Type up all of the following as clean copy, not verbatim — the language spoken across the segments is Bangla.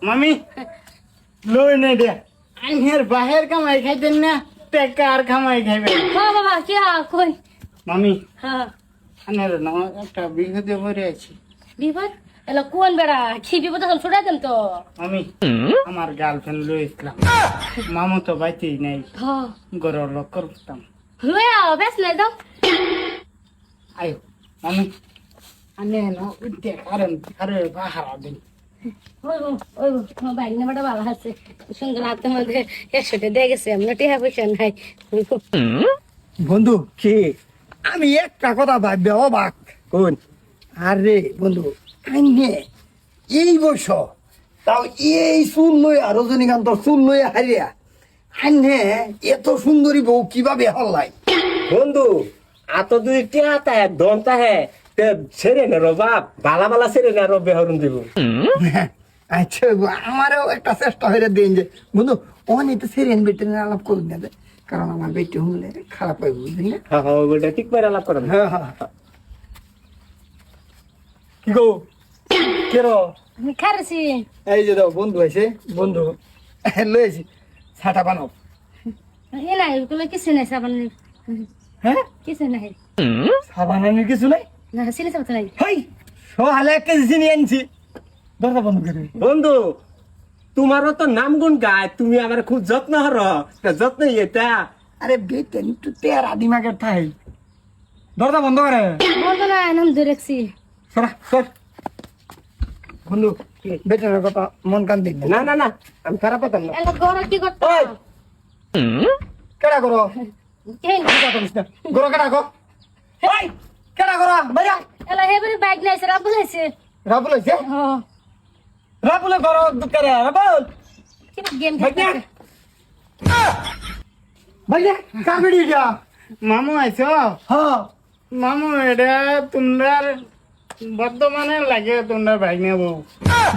মামি লই নাই দে আইনের বাহির কামাই খাইতেন না টেকা আর কামাই খাইবে বাবা কি কই মামি হ্যাঁ আনের না একটা বিপদে পড়ে আছি বিপদ এলা কোন বেড়া কি বিপদ এখন ছুটাই দেন তো মামি আমার গার্লফ্রেন্ড লই ইসলাম মামু তো বাইতেই নাই হ্যাঁ গরর লোক করতাম লয়া বেশ নাই দাও আয়ো মামি আনে না উঠতে কারণ আরে বাহারা দিন ওই তোমার বাইক নাম্বারটা ভালো আছে সুন্দর হাতের মধ্যে 100 দিয়ে গেছে আমরা টিহা পয়সা নাই বন্ধু কি আমি একটা কথা ভাববে অবাক কোন আরে বন্ধু আইনে এই বয়স তাও এই চুল লই আর রজনীকান্ত চুল লই হারিয়া আইনে এত সুন্দরী বউ কিভাবে হল্লাই বন্ধু আত দুই টিয়াতা হে দন্তা হে তে ছেড়ে নে রো বাপ বালা বালা ছেড়ে নে রো বেহরুন দিব আচ্ছা আমারও একটা চেষ্টা হয়ে দিন যে বন্ধু অনেক তো সেরেন বেটে আলাপ করুন না কারণ আমার বেটে হলে খারাপ হয় বুঝলি না হ্যাঁ হ্যাঁ ওটা ঠিক করে আলাপ করেন হ্যাঁ হ্যাঁ কি গো কেরো আমি খারছি এই যে দাও বন্ধু আছে বন্ধু লয়েছি ছাটা বানাও এ নাই ওগুলো কিছু নাই সাবান হ্যাঁ কিছু নাই সাবানানোর কিছু নাই না সিলে সাবান নাই হাই সহালে একটা জিনিস আনছি দরজা বন্ধ করে বন্ধু তোমারও তো নাম গুণ গায় তুমি আমার খুব যত্ন হর যত্ন এটা আরে বেটে একটু তেরা দিমাগের ঠাই দরজা বন্ধ করে বলতো না নাম ধরে রাখছি সরা সর বন্ধু বেটার কথা মন কান দিন না না না আমি খারাপ হতাম না এলা গড় কি করতে ওই কেডা করো কেন কথা করিস না গরো কেডা কো ওই কেডা করো ভাইয়া এলা হেবরি বাইক নাইছে রাব বলাইছে রাবুল হইছে হ্যাঁ রাবুল করো দুকারে রাবুল কি গেম ভাইয়া খেলতে ভাইয়া কাবিড়ি যা মামু আইছো হ্যাঁ মামু এটা তোমরার বর্তমানে লাগে তোমরা ভাইনে বউ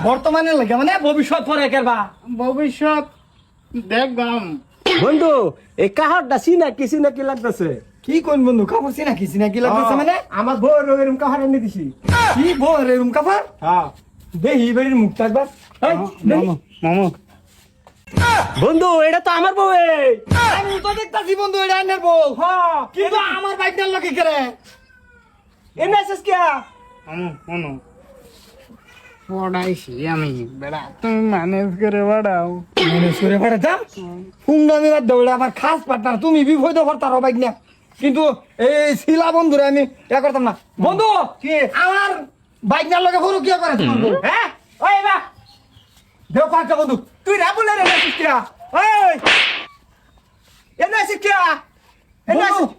বর্তমানে লাগে মানে ভবিষ্যৎ পরে কেরবা ভবিষ্যৎ দেখবাম বন্ধু এই কাহারটা চিনা কি লাগতেছে কি কোন বন্ধু কাপড় চিনা কি লাগতেছে মানে আমার বউ এরকম কাহার এনে দিছি কি বল রে রুম কাপড় হ্যাঁ দেহি বেরির মুখ একবার মামু মামু বন্ধু এটা তো আমার বউ আমি তো দেখতাছি বন্ধু এটা আইনের বউ হ্যাঁ কিন্তু আমার বাইকটার লোকে করে এনে আসিস কে মামু শোনো পড়াইছি আমি বেড়া তুমি ম্যানেজ করে বাড়াও মনে সুরে পড়ে যা ফুঙ্গামি বাদ দৌড়ে আমার খাস পার্টনার তুমি বিপদ করতার বাইক না কিন্তু এই শিলা বন্ধুরে আমি ইয়া করতাম না বন্ধু কি আমার বাইক না লোকে হরু কি করে তোমার বউ? হ্যাঁ ওই বা দেও পাঁচটা বন্ধু তুই রাবুলে রে আসিস কে ওই এনে আসিস কে এনে বন্ধু আসিস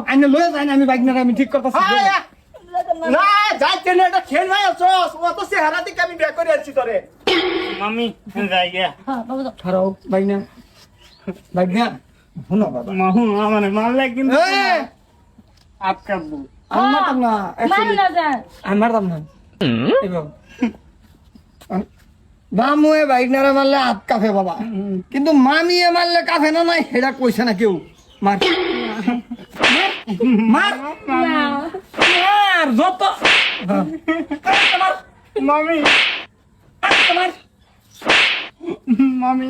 আইনে লয়ে যায় না আমি বাইক না আমি ঠিক করতেছি না যাইতে না এটা খেল ভাই আছো ও তো চেহারা দিকে আমি ব্যাক করে আছি তোরে মামি যাই গিয়া হ্যাঁ বাবা তো ছাড়াও বাইক না শুনো বাবা মামু আমার মারলে কিন্তু এই! আপকা বউ আমি মারতাম না মান না যা আমি মারতাম না মামুয়ে বাইক নারে মারলে হাত কাফে বাবা কিন্তু মামিয়ে মারলে কাফে না নাই সেটা কইছে না কেউ মার মার মার যত মামি তোমার মামি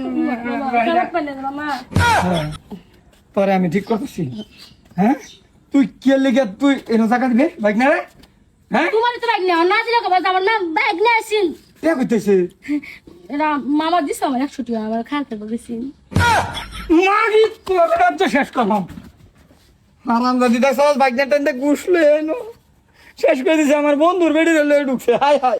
কেমন পালে মামা তোরে আমি ঠিক করতেছি হ্যাঁ তুই কে লেগে তুই এনো জায়গা দিবে বাইক নারে হ্যাঁ তোমার তো বাইক না না দিলে কবে আমার না বাইক না আসিন কে কইতেছে এরা মামা দিছ আমার 100 টাকা আমার খাতে বলেছি মাগি তোর তো শেষ করলাম হারাম দাদি দেখ সহজ বাইক না টেনতে গুছলে শেষ করে দিছে আমার বন্ধুর বেড়ি ঢুকছে হাই হাই